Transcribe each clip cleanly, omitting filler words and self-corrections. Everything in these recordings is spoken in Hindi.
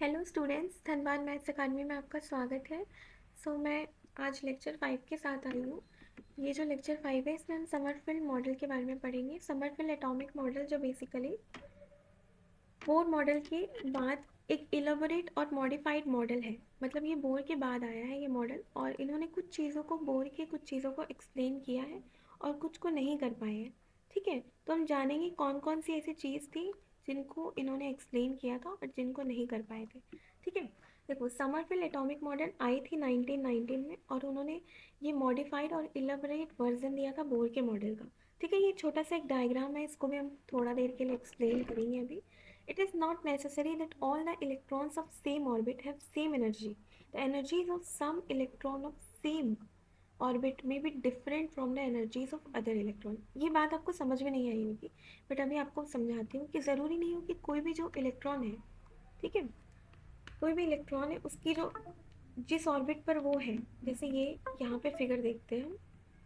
हेलो स्टूडेंट्स, धनबाद मैथ्स अकादमी में आपका स्वागत है। मैं आज लेक्चर 5 के साथ आई हूँ। ये जो लेक्चर 5 है इसमें हम समरफील्ड मॉडल के बारे में पढ़ेंगे। समरफील्ड एटॉमिक मॉडल जो बेसिकली बोर मॉडल के बाद एक इलेबोरेट और मॉडिफाइड मॉडल है। मतलब ये बोर के बाद आया है ये मॉडल, और इन्होंने कुछ चीज़ों को बोर के कुछ चीज़ों को एक्सप्लेन किया है और कुछ को नहीं कर पाए हैं। ठीक है, तो हम जानेंगे कौन कौन सी ऐसी चीज़ थी जिनको इन्होंने एक्सप्लेन किया था और जिनको नहीं कर पाए थे। ठीक है, देखो समरफील्ड एटॉमिक मॉडल आई थी 1919 में, और उन्होंने ये मॉडिफाइड और इलेबोरेट वर्जन दिया था बोर के मॉडल का। ठीक है, ये छोटा सा एक डायग्राम है, इसको भी हम थोड़ा देर के लिए एक्सप्लेन करेंगे अभी। It is not necessary that all the electrons of same orbit have same energy. The energies of some electron of same orbit may be different from the energies of other electron. ये बात आपको समझ में नहीं आई होगी, बट अभी आपको समझाती हूँ कि ज़रूरी नहीं हो कि कोई भी जो इलेक्ट्रॉन है, ठीक है, कोई भी इलेक्ट्रॉन है उसकी जो जिस ऑर्बिट पर वो है, जैसे ये यहाँ पे फिगर देखते हैं हम,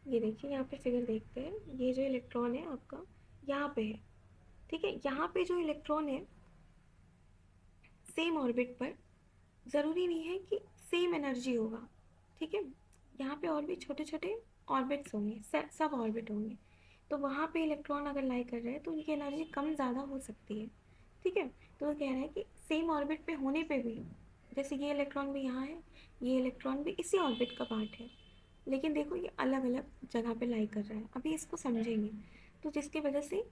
ये देखिए यहाँ पे फिगर देखते हैं, ये जो इलेक्ट्रॉन है आपका यहाँ पे है। ठीक है, यहाँ पे जो इलेक्ट्रॉन है सेम ऑर्बिट पर, ज़रूरी नहीं है कि सेम एनर्जी होगा। ठीक है, यहाँ पे और भी छोटे छोटे ऑर्बिट्स होंगे, सब ऑर्बिट होंगे, तो वहाँ पे इलेक्ट्रॉन अगर लाई कर रहे हैं तो उनकी एनर्जी कम ज़्यादा हो सकती है। ठीक है, तो वो कह रहा है कि सेम ऑर्बिट पे होने पे भी, जैसे ये इलेक्ट्रॉन भी यहाँ है, ये इलेक्ट्रॉन भी इसी ऑर्बिट का पार्ट है, लेकिन देखो ये अलग अलग जगह पे लाई कर रहा है। अभी इसको समझेंगे, तो जिसकी वजह से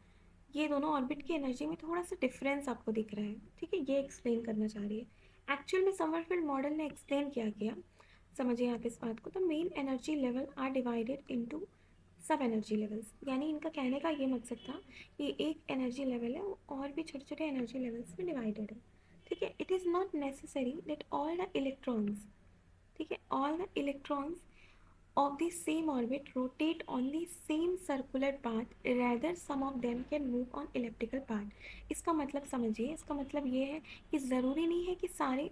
ये दोनों ऑर्बिट की एनर्जी में थोड़ा सा डिफरेंस आपको दिख रहा है। ठीक है, ये एक्सप्लेन करना चाह रही है। एक्चुअल में समरफील्ड मॉडल ने एक्सप्लेन क्या किया, समझिए आप इस बात को। तो main energy level are divided into sub energy levels, यानी इनका कहने का ये मकसद था कि एक एनर्जी लेवल है वो और भी छोटे छोटे एनर्जी लेवल्स में डिवाइडेड है। ठीक है, it is not necessary that all the electrons, ठीक है, all the electrons of the same orbit rotate on the same circular path, rather some of them can move on elliptical path। इसका मतलब समझिए, इसका मतलब ये है कि ज़रूरी नहीं है कि सारे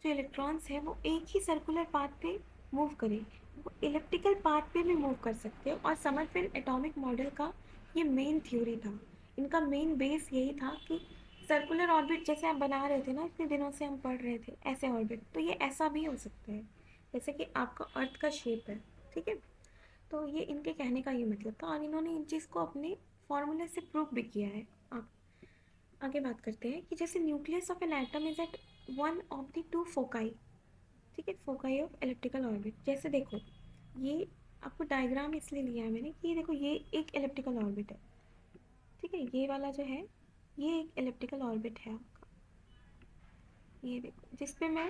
जो इलेक्ट्रॉन्स हैं वो एक ही सर्कुलर पाथ पे मूव करें, वो इलेप्टिकल पाथ पे भी मूव कर सकते हैं। और समरफील्ड एटॉमिक मॉडल का ये मेन थ्योरी था, इनका मेन बेस यही था कि सर्कुलर ऑर्बिट जैसे आप बना रहे थे ना, इतने दिनों से हम पढ़ रहे थे ऐसे ऑर्बिट, तो ये ऐसा भी हो सकता है जैसे कि आपका अर्थ का शेप है। ठीक है, तो ये इनके कहने का ये मतलब था, और इन्होंने इन चीज़ को अपने फॉर्मूले से प्रूव भी किया है। आप आगे बात करते हैं कि जैसे nucleus of an atom is at one of the two foci, ठीक है, फोकाई ऑफ इलेप्टिकल ऑर्बिट। जैसे देखो ये आपको डायग्राम इसलिए लिया है मैंने कि देखो ये एक इलेप्टिकल ऑर्बिट है। ठीक है, ये वाला जो है ये एक इलेप्टिकल ऑर्बिट है आपका, ये देखो जिस पे मैं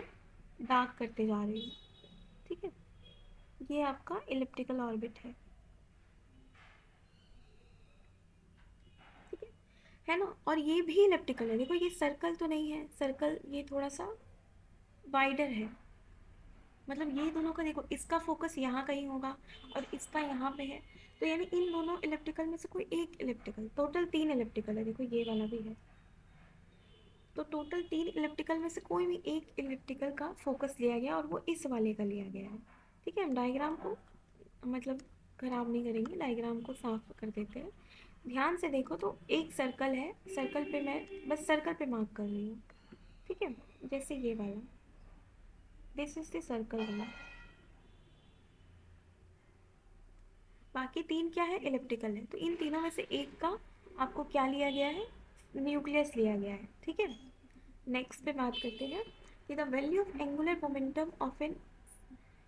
डार्क करते जा रही हूँ। ठीक है, ये आपका इलिप्टिकल ऑर्बिट है ना, और ये भी इलिप्टिकल है। देखो ये सर्कल तो नहीं है, सर्कल ये थोड़ा सा वाइडर है। मतलब ये दोनों का देखो, इसका फोकस यहाँ कहीं होगा और इसका यहाँ पे है, तो यानी इन दोनों इलिप्टिकल में से कोई एक इलिप्टिकल, टोटल 3 इलिप्टिकल है, देखो ये वाला भी है, तो टोटल 3 इलिप्टिकल में से कोई भी एक इलिप्टिकल का फोकस लिया गया और वो इस वाले का लिया गया है। ठीक है, हम डायग्राम को मतलब खराब नहीं करेंगे, डायग्राम को साफ कर देते हैं। ध्यान से देखो, तो एक सर्कल है, सर्कल पे मैं बस सर्कल पे मार्क कर रही हूँ। ठीक है, जैसे ये वाला, दिस इज द सर्कल वाला, बाकी 3 क्या है, इलिप्टिकल है। तो इन तीनों में से एक का आपको क्या लिया गया है, न्यूक्लियस लिया गया है। ठीक है, नेक्स्ट पे बात करते हैं कि the value of angular momentum of an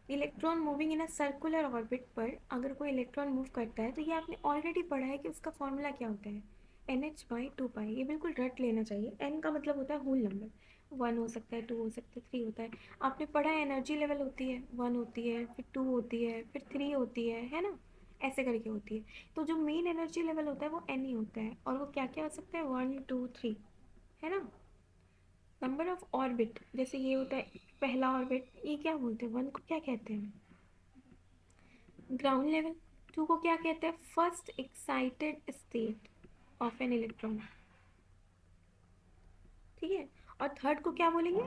electron moving in a circular orbit पर, अगर कोई इलेक्ट्रॉन मूव करता है तो ये आपने ऑलरेडी पढ़ा है कि उसका फॉर्मूला क्या होता है, NH/2 पाई। ये बिल्कुल रट लेना चाहिए। n का मतलब होता है होल नंबर, 1 हो सकता है, 2 हो सकता है, 3 होता है। आपने पढ़ा है एनर्जी लेवल होती है, 1 होती है, फिर 2 होती है, फिर 3 होती है ना, ऐसे करके होती है। तो जो मेन एनर्जी लेवल होता है वो n ही होता है, और वो क्या क्या हो सकता है, 1 2 3, है ना। नंबर ऑफ ऑर्बिट, जैसे ये होता है पहला ऑर्बिट, ये क्या बोलते हैं, 1 को क्या कहते हैं, ग्राउंड लेवल। 2 को क्या कहते हैं, first excited state of an electron. ठीक है, और थर्ड को क्या बोलेंगे,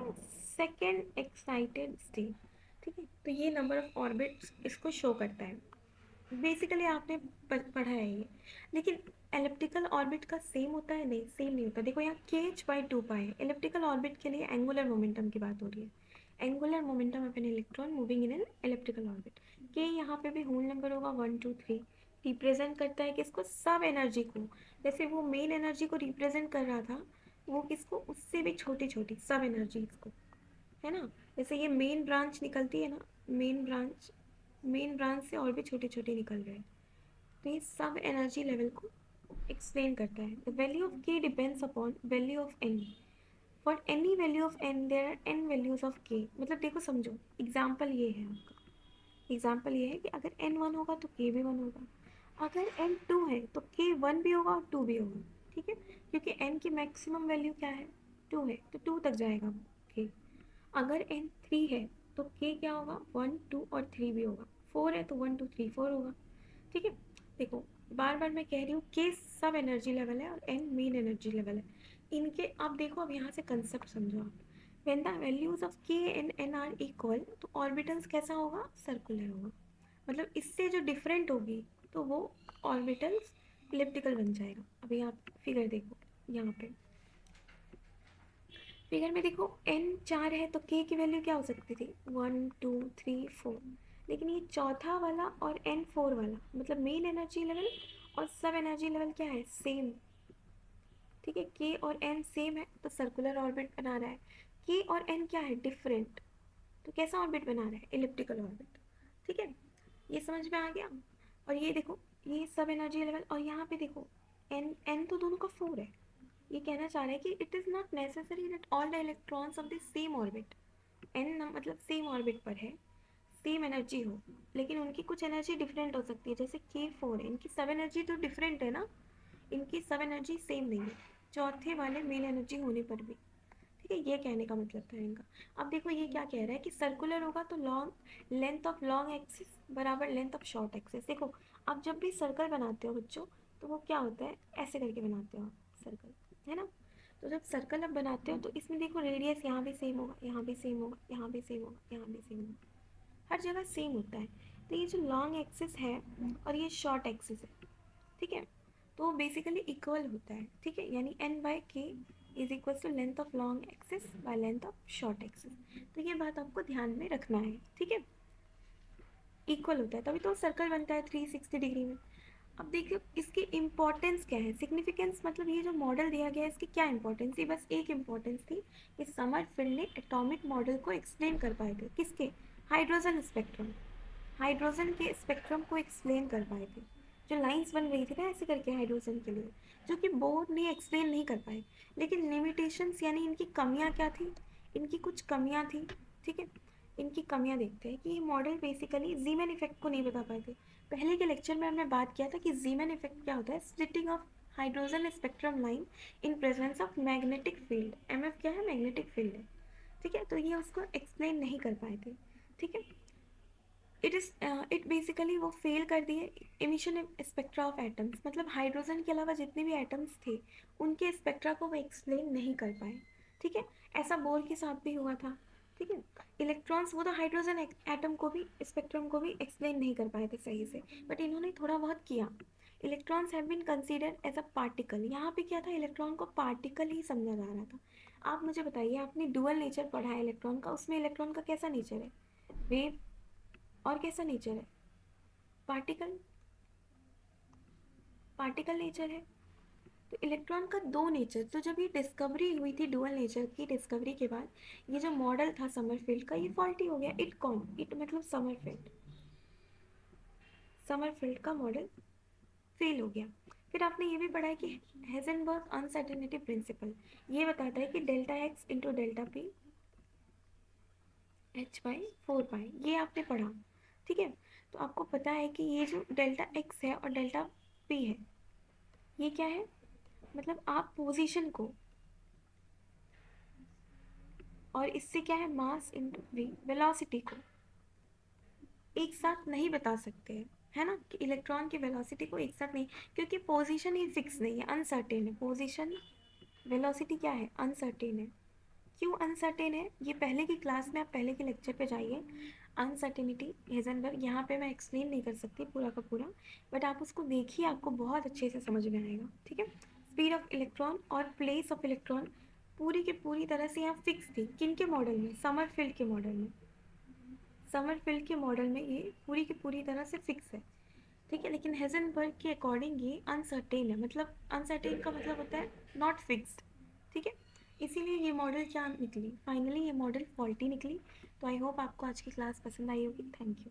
सेकेंड एक्साइटेड स्टेट। ठीक है, तो ये नंबर ऑफ ऑर्बिट्स इसको शो करता है। बेसिकली आपने पढ़ा है ये, लेकिन एलिप्टिकल ऑर्बिट का सेम होता है? नहीं, सेम नहीं होता। देखो यहाँ kh/2 है, एलिप्टिकल ऑर्बिट के लिए एंगुलर मोमेंटम की बात हो रही है, angular momentum of an electron moving in an elliptical orbit. के यहाँ पे भी होल नंबर होगा 1 2 3, रिप्रेजेंट करता है किसको? सब एनर्जी को। जैसे वो मेन एनर्जी को रिप्रेजेंट कर रहा था, वो किसको? उससे भी छोटी छोटी सब एनर्जीज को, है ना। जैसे ये मेन ब्रांच निकलती है ना, मेन ब्रांच से और भी छोटे छोटे निकल रहे हैं, तो ये सब एनर्जी लेवल को एक्सप्लेन करता है। The value of k depends upon value of n. For any value of n there are n values of k. मतलब देखो समझो, एग्जाम्पल ये है आपका, एग्जाम्पल ये है कि अगर एन वन होगा तो के भी वन होगा, अगर एन टू है तो के वन भी होगा और टू भी होगा, ठीक है। क्योंकि एन की मैक्सिमम वैल्यू क्या है? टू है, तो टू तक जाएगा के। अगर एन थ्री है तो के क्या होगा? वन टू और थ्री भी होगा। फोर है तो वन टू थ्री फोर होगा, ठीक है। देखो बार बार मैं कह रही हूँ के सब एनर्जी लेवल है और एन मेन एनर्जी लेवल है। इनके आप देखो, अब यहाँ से कंसेप्ट समझो आप। व्हेन द वैल्यूज ऑफ के एंड एन आर इक्वल, तो ऑर्बिटल्स कैसा होगा? सर्कुलर होगा। मतलब इससे जो डिफरेंट होगी तो वो ऑर्बिटल्स इलिप्टिकल बन जाएगा। अभी आप फिगर देखो यहाँ पे, फिगर में देखो एन चार है तो के की वैल्यू क्या हो सकती थी? One two three four. लेकिन ये चौथा वाला और एन फोर वाला, मतलब मेन एनर्जी लेवल और सब एनर्जी लेवल क्या है? सेम, ठीक है। के और एन सेम है तो सर्कुलर ऑर्बिट बना रहा है। के और एन क्या है? डिफरेंट, तो कैसा ऑर्बिट बना रहा है? इलिप्टिकल ऑर्बिट, ठीक है। ये समझ में आ गया। और ये देखो, ये सब एनर्जी लेवल, और यहाँ पे देखो एन एन तो दोनों का फोर है। ये कहना चाह रहा है कि it is not necessary that all the electrons of the same orbit, n मतलब सेम ऑर्बिट पर है, सेम एनर्जी हो, लेकिन उनकी कुछ एनर्जी डिफरेंट हो सकती है। जैसे के फोर है, इनकी सब एनर्जी तो डिफरेंट है ना, इनकी सब एनर्जी सेम नहीं है चौथे वाले मेन एनर्जी होने पर भी, ठीक है। ये कहने का मतलब था इनका। अब देखो ये क्या कह रहा है कि सर्कुलर होगा तो long length of long axis बराबर लेंथ ऑफ शॉर्ट एक्सिस। देखो आप जब भी सर्कल बनाते हो बच्चों, तो वो क्या होता है? ऐसे करके बनाते हो सर्कल, है ना। तो जब सर्कल आप बनाते हो तो इसमें देखो रेडियस यहाँ भी सेम होगा, यहाँ भी सेम होगा, यहाँ भी सेम होगा, यहाँ भी सेम होगा, हर जगह सेम होता है। तो ये जो लॉन्ग एक्सिस है और ये शॉर्ट एक्सिस है, ठीक है, तो वो बेसिकली इक्वल होता है, ठीक है। यानी n by k is equal to length of long axis by length of short axis. तो ये बात आपको ध्यान में रखना है, ठीक है। इक्वल होता है तभी तो सर्कल बनता है 360 डिग्री में। अब देखिए इसकी इम्पोर्टेंस क्या है, सिग्निफिकेंस, मतलब ये जो मॉडल दिया गया है इसकी क्या इंपॉर्टेंस थी? बस एक इम्पॉर्टेंस थी कि समरफील्ड ने एटॉमिक मॉडल को एक्सप्लेन कर पाए थे। किसके? हाइड्रोजन स्पेक्ट्रम, हाइड्रोजन के स्पेक्ट्रम को एक्सप्लेन कर पाए थे। जो लाइंस बन रही थी ना ऐसे करके हाइड्रोजन के लिए, जो कि बोर्ड ने एक्सप्लेन नहीं कर पाए। लेकिन लिमिटेशंस यानी इनकी कमियां क्या थी? इनकी कुछ कमियां थी, ठीक है। इनकी कमियां देखते हैं कि ये मॉडल बेसिकली जीमैन इफेक्ट को नहीं बता पाए थे। पहले के लेक्चर में हमने बात किया था कि जीमैन इफेक्ट क्या होता है? Splitting of hydrogen spectrum line in presence of magnetic field. MF क्या है? मैग्नेटिक फील्ड है, ठीक है। तो ये उसको एक्सप्लेन नहीं कर पाए थे, ठीक है। इट बेसिकली वो फेल कर दिए इमिशन स्पेक्ट्रा ऑफ एटम्स, मतलब हाइड्रोजन के अलावा जितने भी एटम्स थे उनके स्पेक्ट्रा को वो एक्सप्लेन नहीं कर पाए, ठीक है। ऐसा बोर के साथ भी हुआ था, ठीक है। इलेक्ट्रॉन्स, वो तो हाइड्रोजन एटम को भी, स्पेक्ट्रम को भी एक्सप्लेन नहीं कर पाए थे सही से, बट इन्होंने थोड़ा बहुत किया। Electrons have been considered as a particle. यहाँ पे क्या था? इलेक्ट्रॉन को पार्टिकल ही समझा जा रहा था। आप मुझे बताइए, आपने डुअल नेचर पढ़ा है इलेक्ट्रॉन का, उसमें इलेक्ट्रॉन का कैसा नेचर है? वेव, और कैसा नेचर है? पार्टिकल, पार्टिकल नेचर है। तो इलेक्ट्रॉन का दो नेचर, तो जब ये डिस्कवरी हुई थी डुअल नेचर की डिस्कवरी के बाद, ये जो मॉडल था समरफील्ड का ये फॉल्टी हो गया। इट कौन? इट मतलब समरफील्ड, समरफील्ड का मॉडल फेल हो गया। फिर आपने ये भी पढ़ा है कि हेजनबर्ग अनसर्टेनिटी प्रिंसिपल, ये बताता है कि delta x into delta P H by four pi, ये आपने पढ़ा, ठीक है। तो आपको पता है कि ये जो डेल्टा एक्स है और डेल्टा पी है, ये क्या है? मतलब आप पोजीशन को, और इससे क्या है? मास इंटू वी, वेलोसिटी को एक साथ नहीं बता सकते हैं, है ना, कि इलेक्ट्रॉन की वेलोसिटी को एक साथ नहीं, क्योंकि पोजीशन ही फिक्स नहीं है, अनसर्टेन है पोजीशन। वेलोसिटी क्या है? अनसर्टेन है, क्यों अनसर्टेन है, ये पहले की क्लास में, आप पहले के लेक्चर पे जाइए। अनसर्टेनिटी हेजनबर्ग, यहाँ पे मैं एक्सप्लेन नहीं कर सकती पूरा का पूरा, बट आप उसको देखिए, आपको बहुत अच्छे से समझ में आएगा, ठीक है। स्पीड ऑफ इलेक्ट्रॉन और प्लेस ऑफ इलेक्ट्रॉन पूरी की पूरी तरह से यहाँ फिक्स थी, किन के मॉडल में, समरफील्ड के मॉडल में। समरफील्ड के मॉडल में ये पूरी की पूरी तरह से फिक्स है, ठीक है। लेकिन हेजनबर्ग के अकॉर्डिंग ये अनसर्टेन है, मतलब अनसर्टेन का मतलब होता है नॉट फिक्स्ड, ठीक है। इसीलिए ये मॉडल क्या निकली, फाइनली ये मॉडल फॉल्टी निकली। तो आई होप आपको आज की क्लास पसंद आई होगी। Thank you.